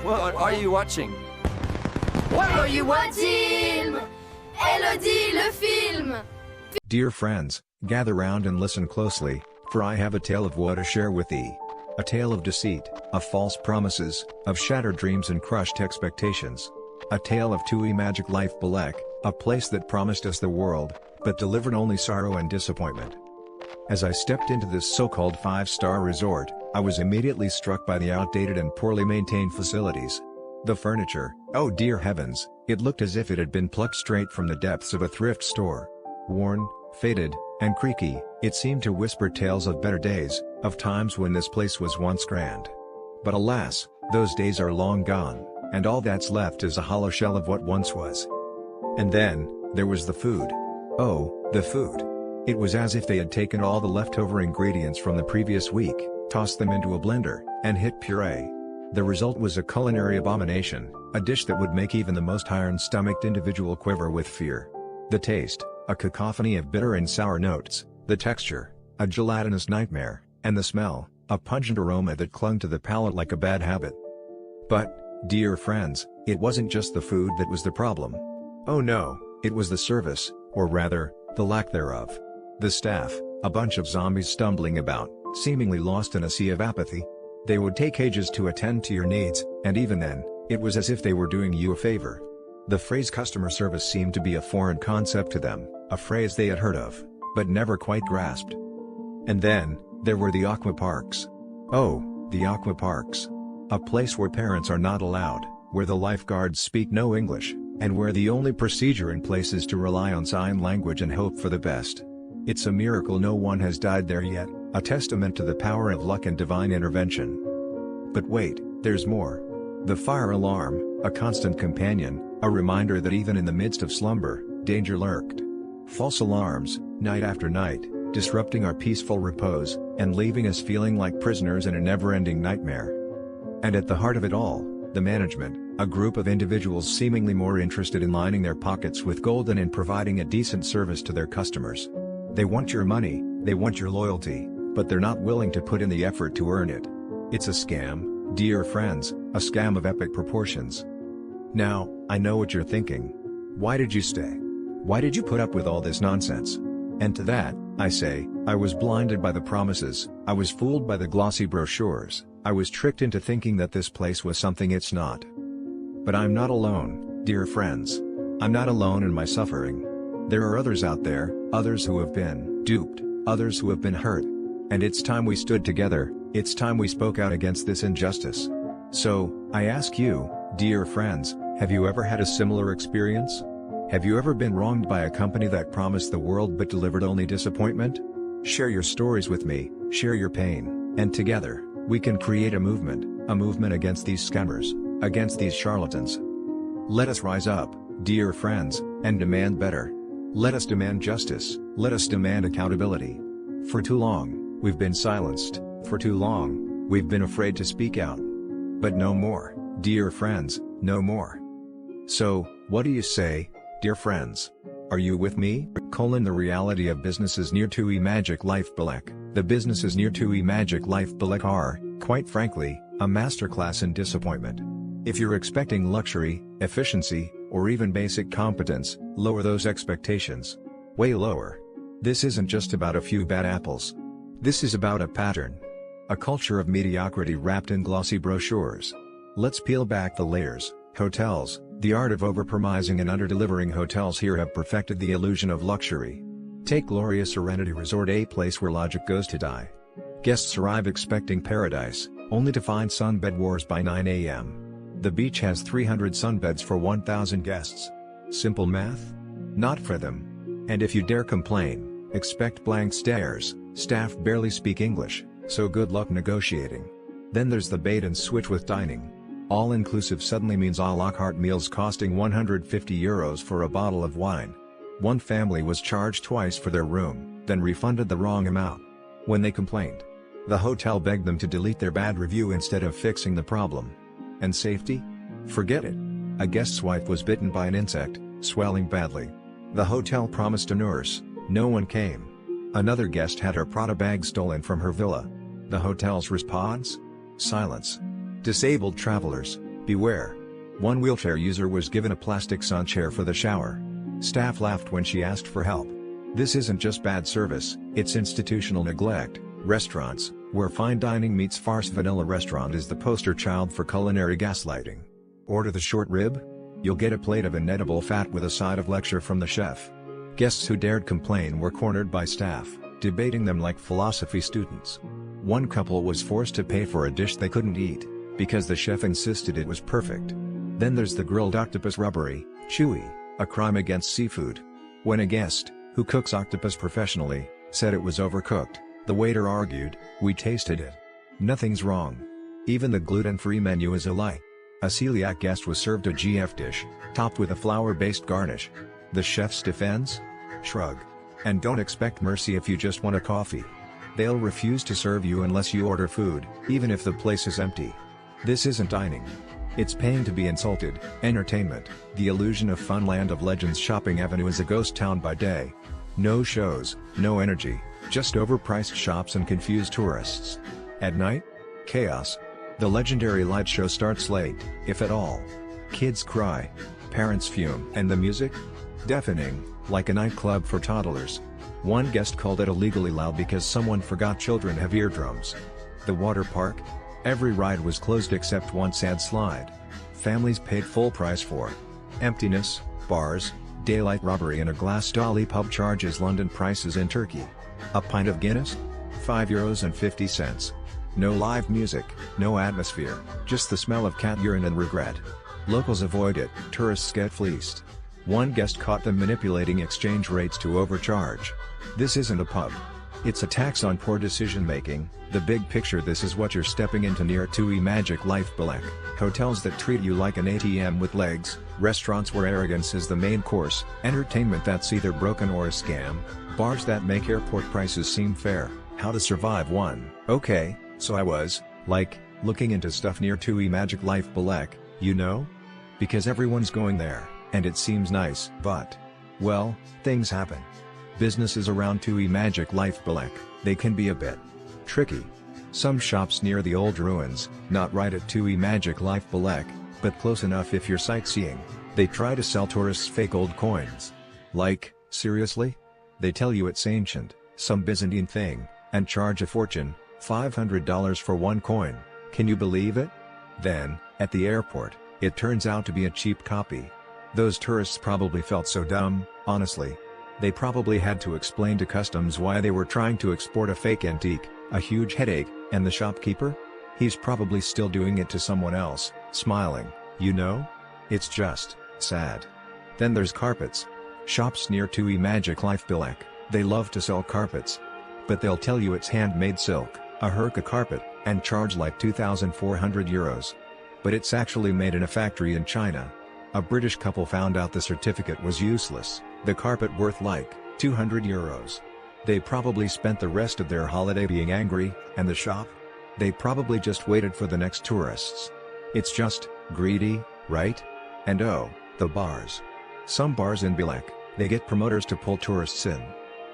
What are you watching? What are you watching? Elodie, le film! Dear friends, gather round and listen closely, for I have a tale of woe to share with thee. A tale of deceit, of false promises, of shattered dreams and crushed expectations. A tale of TUI Magic Life Balek, a place that promised us the world, but delivered only sorrow and disappointment. As I stepped into this so-called 5-star resort, I was immediately struck by the outdated and poorly maintained facilities. The furniture, oh dear heavens, it looked as if it had been plucked straight from the depths of a thrift store. Worn, faded, and creaky, it seemed to whisper tales of better days, of times when this place was once grand. But alas, those days are long gone, and all that's left is a hollow shell of what once was. And then, there was the food. Oh, the food. It was as if they had taken all the leftover ingredients from the previous week, tossed them into a blender, and hit puree. The result was a culinary abomination, a dish that would make even the most iron-stomached individual quiver with fear. The taste, a cacophony of bitter and sour notes, the texture, a gelatinous nightmare, and the smell, a pungent aroma that clung to the palate like a bad habit. But, dear friends, it wasn't just the food that was the problem. Oh no, it was the service, or rather, the lack thereof. The staff, a bunch of zombies stumbling about, seemingly lost in a sea of apathy. They would take ages to attend to your needs, and even then, it was as if they were doing you a favor. The phrase customer service seemed to be a foreign concept to them, a phrase they had heard of, but never quite grasped. And then, there were the aqua parks. Oh, the aqua parks. A place where parents are not allowed, where the lifeguards speak no English, and where the only procedure in place is to rely on sign language and hope for the best. It's a miracle no one has died there yet, a testament to the power of luck and divine intervention. But wait, there's more. The fire alarm, a constant companion, a reminder that even in the midst of slumber, danger lurked. False alarms, night after night, disrupting our peaceful repose, and leaving us feeling like prisoners in a never-ending nightmare. And at the heart of it all, the management, a group of individuals seemingly more interested in lining their pockets with gold than in providing a decent service to their customers. They want your money, they want your loyalty, but they're not willing to put in the effort to earn it. It's a scam, dear friends, a scam of epic proportions. Now, I know what you're thinking. Why did you stay? Why did you put up with all this nonsense? And to that, I say, I was blinded by the promises, I was fooled by the glossy brochures, I was tricked into thinking that this place was something it's not. But I'm not alone, dear friends. I'm not alone in my suffering. There are others out there, others who have been duped, others who have been hurt. And it's time we stood together, it's time we spoke out against this injustice. So, I ask you, dear friends, have you ever had a similar experience? Have you ever been wronged by a company that promised the world but delivered only disappointment? Share your stories with me, share your pain, and together, we can create a movement against these scammers, against these charlatans. Let us rise up, dear friends, and demand better. Let us demand justice, let us demand accountability. For too long, we've been silenced, for too long, we've been afraid to speak out. But no more, dear friends, no more. So, what do you say, dear friends? Are you with me? The reality of businesses near TUI Magic Life Balek. The businesses near TUI Magic Life Balek are, quite frankly, a masterclass in disappointment. If you're expecting luxury, efficiency, or even basic competence, lower those expectations. Way lower. This isn't just about a few bad apples. This is about a pattern. A culture of mediocrity wrapped in glossy brochures. Let's peel back the layers. Hotels, the art of overpromising and under-delivering. Hotels here have perfected the illusion of luxury. Take glorious Serenity Resort, a place where logic goes to die. Guests arrive expecting paradise, only to find sunbed wars by 9 a.m. The beach has 300 sunbeds for 1,000 guests. Simple math? Not for them. And if you dare complain, expect blank stares. Staff barely speak English, so good luck negotiating. Then there's the bait and switch with dining. All-inclusive suddenly means a la carte meals costing €150 for a bottle of wine. One family was charged twice for their room, then refunded the wrong amount. When they complained, the hotel begged them to delete their bad review instead of fixing the problem. And safety? Forget it. A guest's wife was bitten by an insect, swelling badly. The hotel promised a nurse, no one came. Another guest had her Prada bag stolen from her villa. The hotel's response? Silence. Disabled travelers, Beware. One wheelchair user was given a plastic sun chair for the shower. Staff laughed when she asked for help. This isn't just bad service, it's institutional neglect. Restaurants, where fine dining meets farce. Vanilla Restaurant is the poster child for culinary gaslighting. Order the short rib? You'll get a plate of inedible fat with a side of lecture from the chef. Guests who dared complain were cornered by staff, debating them like philosophy students. One couple was forced to pay for a dish they couldn't eat, because the chef insisted it was perfect. Then there's the grilled octopus, rubbery, chewy, a crime against seafood. When a guest, who cooks octopus professionally, said it was overcooked, the waiter argued, "We tasted it. Nothing's wrong." Even the gluten-free menu is a lie. A celiac guest was served a GF dish, topped with a flour-based garnish. The chef's defense? Shrug. And don't expect mercy if you just want a coffee. They'll refuse to serve you unless you order food, even if the place is empty. This isn't dining. It's paying to be insulted. Entertainment, the illusion of fun. Land of Legends Shopping Avenue is a ghost town by day. No shows, no energy, just overpriced shops and confused tourists. At night? Chaos. The legendary light show starts late, if at all. Kids cry. Parents fume. And the music? Deafening, like a nightclub for toddlers. One guest called it illegally loud because someone forgot children have eardrums. The water park? Every ride was closed except one sad slide. Families paid full price for emptiness, bars, daylight robbery, and a glass dolly. Pub charges London prices in Turkey. A pint of Guinness? €5.50. No live music, no atmosphere, just the smell of cat urine and regret. Locals avoid it, tourists get fleeced. One guest caught them manipulating exchange rates to overcharge. This isn't a pub. It's a tax on poor decision-making. The big picture: this is what you're stepping into near TUI Magic Life Belek. Hotels that treat you like an ATM with legs, restaurants where arrogance is the main course, entertainment that's either broken or a scam, bars that make airport prices seem fair. How to survive one. Okay, so I was, looking into stuff near TUI Magic Life Belek, you know? Because everyone's going there, and it seems nice, but, well, things happen. Businesses around TUI Magic Life Belek, they can be a bit tricky. Some shops near the old ruins, not right at TUI Magic Life Belek, but close enough if you're sightseeing, they try to sell tourists fake old coins. Seriously? They tell you it's ancient, some Byzantine thing, and charge a fortune, $500 for one coin. Can you believe it? Then, at the airport, it turns out to be a cheap copy. Those tourists probably felt so dumb, honestly. They probably had to explain to customs why they were trying to export a fake antique, a huge headache, and the shopkeeper? He's probably still doing it to someone else, smiling, you know? It's just sad. Then there's carpets. Shops near TUI Magic Life Belek, they love to sell carpets. But they'll tell you it's handmade silk, a Herka carpet, and charge like €2,400. But it's actually made in a factory in China. A British couple found out the certificate was useless, the carpet worth like €200. They probably spent the rest of their holiday being angry, and the shop? They probably just waited for the next tourists. It's just greedy, right? And oh, the bars. Some bars in Belek, they get promoters to pull tourists in.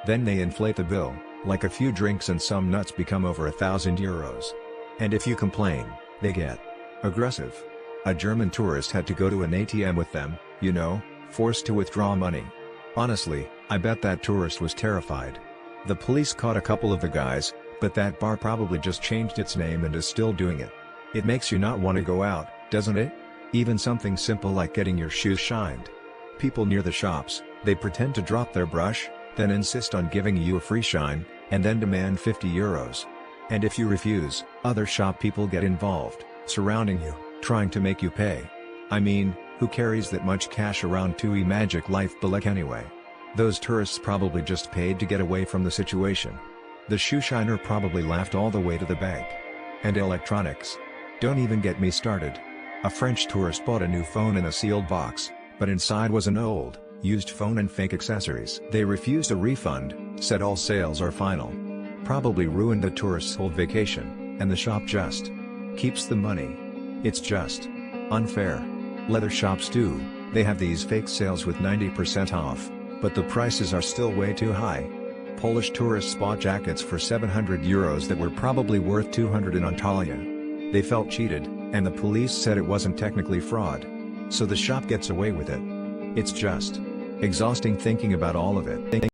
Then they inflate the bill, like a few drinks and some nuts become over €1,000. And if you complain, they get aggressive. A German tourist had to go to an ATM with them, you know, forced to withdraw money. Honestly, I bet that tourist was terrified. The police caught a couple of the guys, but that bar probably just changed its name and is still doing it. It makes you not want to go out, doesn't it? Even something simple like getting your shoes shined. People near the shops, they pretend to drop their brush, then insist on giving you a free shine, and then demand €50. And if you refuse, other shop people get involved, surrounding you, trying to make you pay. I mean, who carries that much cash around TUI Magic Life Belek anyway? Those tourists probably just paid to get away from the situation. The shoe shiner probably laughed all the way to the bank. And electronics. Don't even get me started. A French tourist bought a new phone in a sealed box, but inside was an old, used phone and fake accessories. They refused a refund, said all sales are final. Probably ruined the tourist's whole vacation, and the shop just keeps the money. It's just unfair. Leather shops too, they have these fake sales with 90% off, but the prices are still way too high. Polish tourists bought jackets for €700 that were probably worth 200 in Antalya. They felt cheated. And the police said it wasn't technically fraud. So the shop gets away with it. It's just exhausting thinking about all of it.